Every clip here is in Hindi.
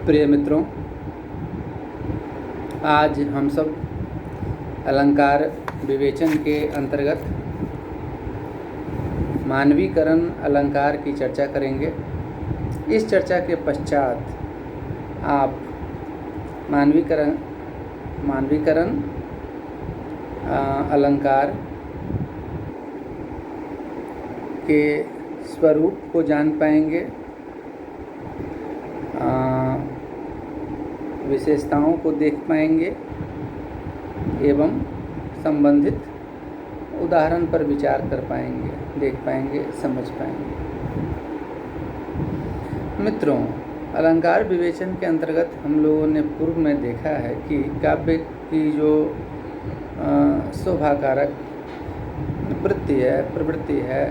प्रिय मित्रों, आज हम सब अलंकार विवेचन के अंतर्गत मानवीकरण अलंकार की चर्चा करेंगे। इस चर्चा के पश्चात आप मानवीकरण अलंकार के स्वरूप को जान पाएंगे, विशेषताओं को देख पाएंगे एवं संबंधित उदाहरण पर विचार कर पाएंगे, देख पाएंगे, समझ पाएंगे। मित्रों, अलंकार विवेचन के अंतर्गत हम लोगों ने पूर्व में देखा है कि काव्य की जो शोभाकारक वृत्ति है, प्रवृत्ति है,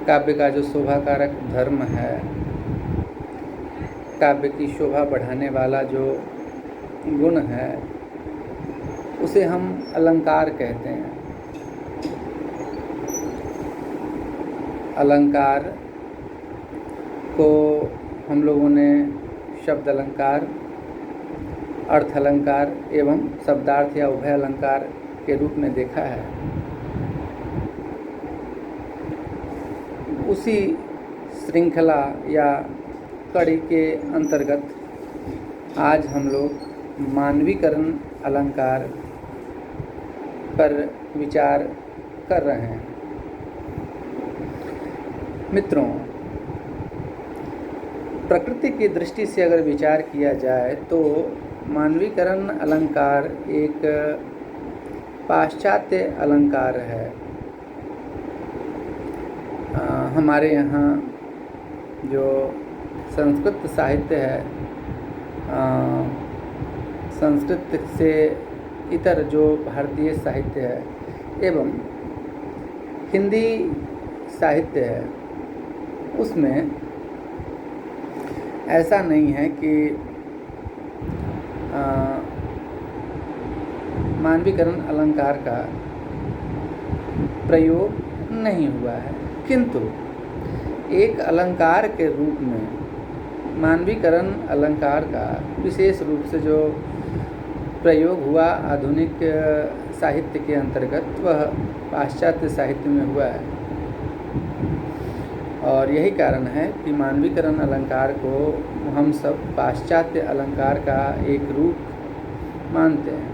काव्य का जो शोभाकारक धर्म है, काव्य की शोभा बढ़ाने वाला जो गुण है, उसे हम अलंकार कहते हैं। अलंकार को हम लोगों ने शब्द अलंकार, अर्थ अलंकार एवं शब्दार्थ या उभय अलंकार के रूप में देखा है। उसी श्रृंखला या कड़ी के अंतर्गत आज हम लोग मानवीकरण अलंकार पर विचार कर रहे हैं। मित्रों, प्रकृति की दृष्टि से अगर विचार किया जाए तो मानवीकरण अलंकार एक पाश्चात्य अलंकार है। हमारे यहाँ जो संस्कृत साहित्य है, संस्कृत से इतर जो भारतीय साहित्य है एवं हिंदी साहित्य है, उसमें ऐसा नहीं है कि मानवीकरण अलंकार का प्रयोग नहीं हुआ है, किंतु एक अलंकार के रूप में मानवीकरण अलंकार का विशेष रूप से जो प्रयोग हुआ आधुनिक साहित्य के अंतर्गत, वह पाश्चात्य साहित्य में हुआ है। और यही कारण है कि मानवीकरण अलंकार को हम सब पाश्चात्य अलंकार का एक रूप मानते हैं।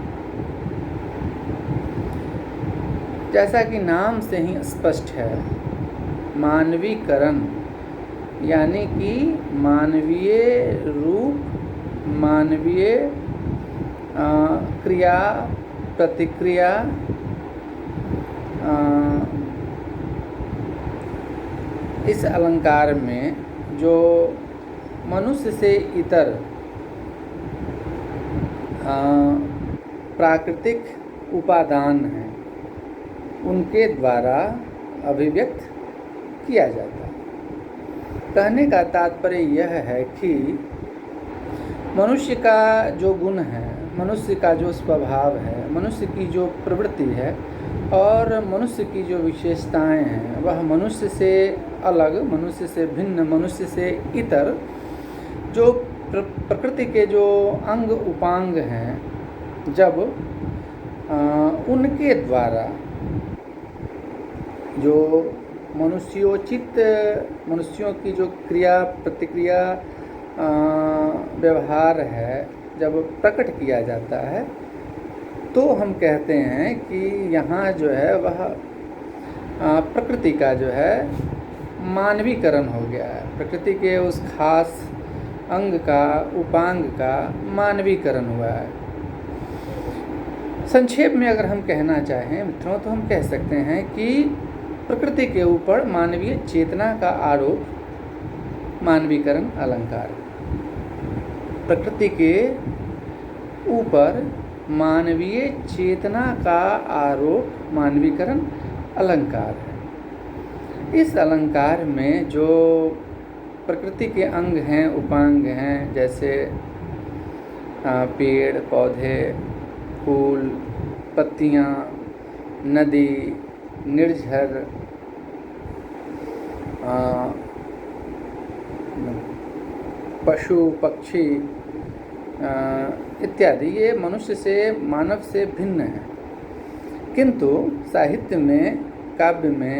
जैसा कि नाम से ही स्पष्ट है, मानवीकरण यानी कि मानवीय रूप, मानवीय क्रिया प्रतिक्रिया, इस अलंकार में जो मनुष्य से इतर प्राकृतिक उपादान हैं, उनके द्वारा अभिव्यक्त किया जाता है। कहने का तात्पर्य यह है कि मनुष्य का जो गुण है, मनुष्य का जो स्वभाव है, मनुष्य की जो प्रवृत्ति है और मनुष्य की जो विशेषताएं हैं, वह मनुष्य से अलग, मनुष्य से भिन्न, मनुष्य से इतर जो प्रकृति के जो अंग उपांग हैं, जब उनके द्वारा जो मनुष्योचित, मनुष्यों की जो क्रिया प्रतिक्रिया व्यवहार है, जब प्रकट किया जाता है, तो हम कहते हैं कि यहाँ जो है वह प्रकृति का जो है मानवीकरण हो गया है। प्रकृति के उस खास अंग का, उपांग का मानवीकरण हुआ है। संक्षेप में अगर हम कहना चाहें मित्रों, तो हम कह सकते हैं कि प्रकृति के ऊपर मानवीय चेतना का आरोप मानवीकरण अलंकार, प्रकृति के ऊपर मानवीय चेतना का आरोप मानवीकरण अलंकार है। इस अलंकार में जो प्रकृति के अंग हैं, उपांग हैं, जैसे पेड़ पौधे, फूल, पत्तियाँ, नदी, निर्झर, पशु पक्षी इत्यादि ये मनुष्य से मानव से भिन्न है, किंतु साहित्य में, काव्य में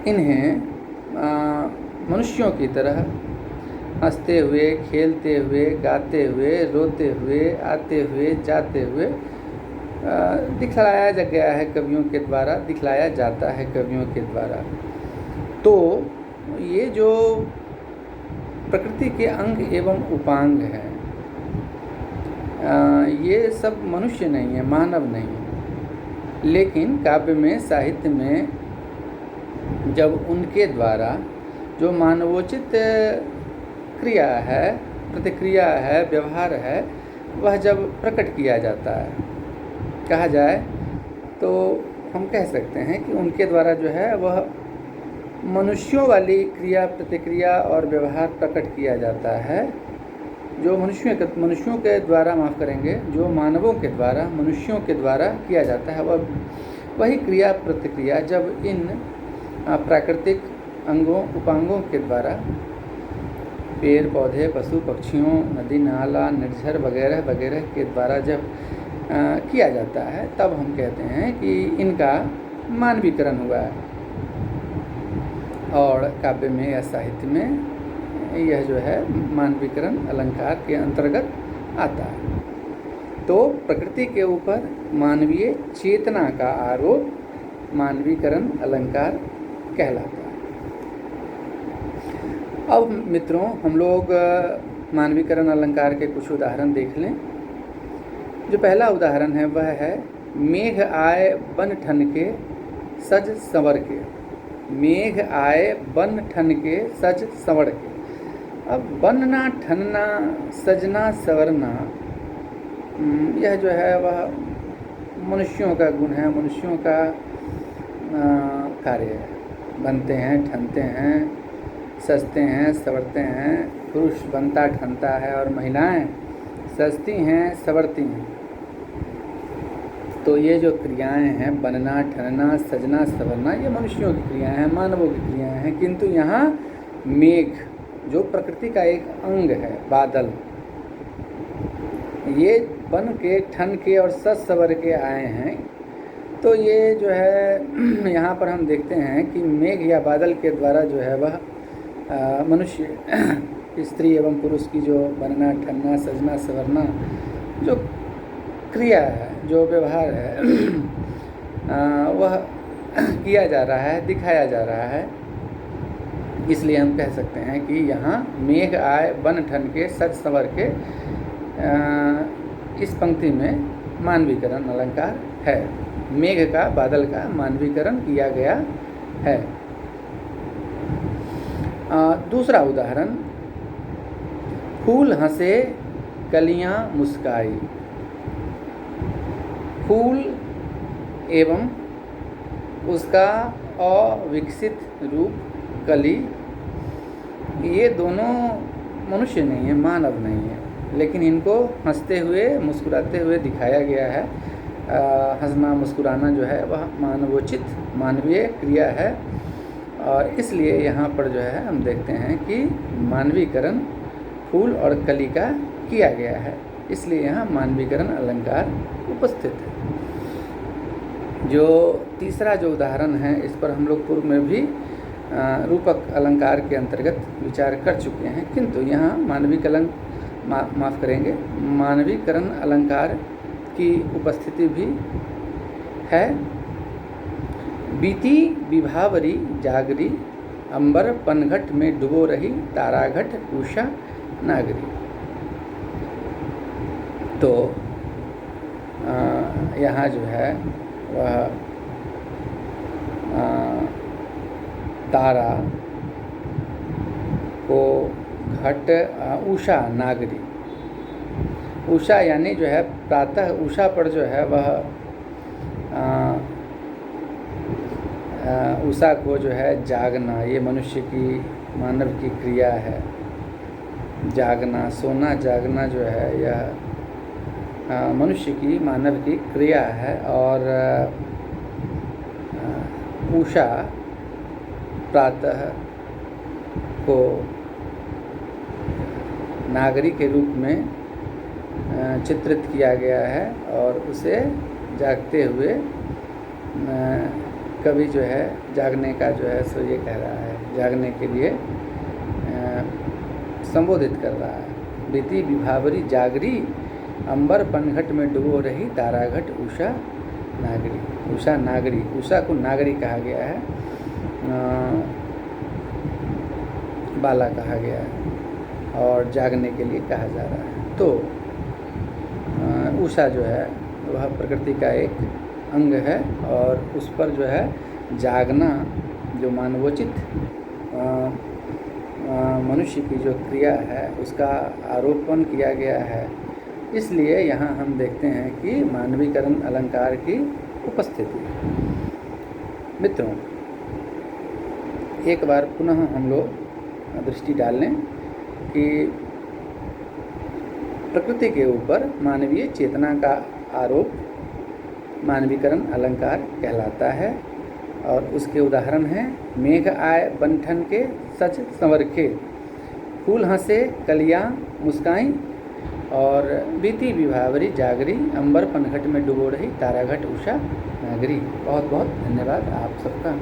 इन्हें मनुष्यों की तरह हंसते हुए, खेलते हुए, गाते हुए, रोते हुए, आते हुए, जाते हुए दिखलाया गया है कवियों के द्वारा, दिखलाया जाता है कवियों के द्वारा। तो ये जो प्रकृति के अंग एवं उपांग हैं, ये सब मनुष्य नहीं है, मानव नहीं है, लेकिन काव्य में, साहित्य में जब उनके द्वारा जो मानवोचित क्रिया है, प्रतिक्रिया है, व्यवहार है, वह जब प्रकट किया जाता है, कहा जाए तो हम कह सकते हैं कि उनके द्वारा जो है वह मनुष्यों वाली क्रिया, प्रतिक्रिया और व्यवहार प्रकट किया जाता है। जो मनुष्यों के द्वारा, माफ़ करेंगे, जो मानवों के द्वारा, मनुष्यों के द्वारा किया जाता है, वह वही क्रिया प्रतिक्रिया जब इन प्राकृतिक अंगों, उपांगों के द्वारा, पेड़ पौधे, पशु पक्षियों, नदी नाला, निर्झर वगैरह वगैरह के द्वारा जब किया जाता है, तब हम कहते हैं कि इनका मानवीकरण हुआ है। और काव्य में या साहित्य में यह जो है मानवीकरण अलंकार के अंतर्गत आता है। तो प्रकृति के ऊपर मानवीय चेतना का आरोप मानवीकरण अलंकार कहलाता है। अब मित्रों, हम लोग मानवीकरण अलंकार के कुछ उदाहरण देख लें। जो पहला उदाहरण है वह है मेघ आए बन ठन के सज संवर के। मेघ आए बन ठन के सज संवर के। अब बनना, ठनना, सजना, संवरना, यह जो है वह मनुष्यों का गुण है, मनुष्यों का कार्य है। बनते हैं, ठनते हैं, सजते हैं, संवरते हैं। पुरुष बनता ठनता है और महिलाएं सजती हैं, संवरती हैं। तो ये जो क्रियाएं हैं, बनना, ठनना, सजना, संवरना, ये मनुष्यों की क्रियाएं हैं, मानवों की क्रियाएं हैं। किंतु यहाँ मेघ, जो प्रकृति का एक अंग है, बादल, ये बन के, ठन के और सज संवर के आए हैं। तो ये जो है यहाँ पर हम देखते हैं कि मेघ या बादल के द्वारा जो है वह मनुष्य, स्त्री एवं पुरुष की जो बनना, ठनना, सजना, संवरना जो क्रिया है, जो व्यवहार है वह किया जा रहा है, दिखाया जा रहा है। इसलिए हम कह सकते हैं कि यहाँ मेघ आए बन ठन के सज संवर के, इस पंक्ति में मानवीकरण अलंकार है। मेघ का, बादल का मानवीकरण किया गया है। दूसरा उदाहरण, फूल हंसे कलियां मुस्काई। फूल एवं उसका अविकसित रूप कली, ये दोनों मनुष्य नहीं है, मानव नहीं है, लेकिन इनको हंसते हुए, मुस्कुराते हुए दिखाया गया है। हंसना, मुस्कुराना जो है वह मानवोचित, मानवीय क्रिया है। और इसलिए यहाँ पर जो है हम देखते हैं कि मानवीकरण फूल और कली का किया गया है। इसलिए यहाँ मानवीकरण अलंकार उपस्थित है। जो तीसरा जो उदाहरण है, इस पर हम लोग पूर्व में भी रूपक अलंकार के अंतर्गत विचार कर चुके हैं, किंतु यहाँ मानवीकरण अलंकार की उपस्थिति भी है। बीती विभावरी जागरी, अंबर पनघट में डुबो रही ताराघट उषा नागरी। तो यहाँ जो है वह तारा को घट, उषा नागरी, उषा यानी जो है प्रातः उषा पर जो है वह उषा को जो है जागना, ये मनुष्य की, मानव की क्रिया है। जागना, सोना जागना जो है यह मनुष्य की, मानव की क्रिया है। और उषा प्रातः को नागरी के रूप में चित्रित किया गया है और उसे जागते हुए कवि जो है जागने का जो है सो ये कह रहा है, जागने के लिए संबोधित कर रहा है। बीती विभावरी जागरी, अंबर पनघट में डुबो रही, ताराघट उषा नागरी। उषा नागरी, उषा को नागरी कहा गया है, बाला कहा गया है और जागने के लिए कहा जा रहा है। तो उषा जो है वह प्रकृति का एक अंग है और उस पर जो है जागना जो मानवोचित मनुष्य की जो क्रिया है उसका आरोपण किया गया है। इसलिए यहाँ हम देखते हैं कि मानवीकरण अलंकार की उपस्थिति। मित्रों, एक बार पुनः हम लोग दृष्टि डाल लें कि प्रकृति के ऊपर मानवीय चेतना का आरोप मानवीकरण अलंकार कहलाता है और उसके उदाहरण हैं मेघ आए बंठन के सच संवरखे, फूल हंसे कलियाँ मुस्काई और बीती विभावरी जागरी, अंबर पनघट में डुबो रही, ताराघट उषा नागरी। बहुत बहुत धन्यवाद आप सबका।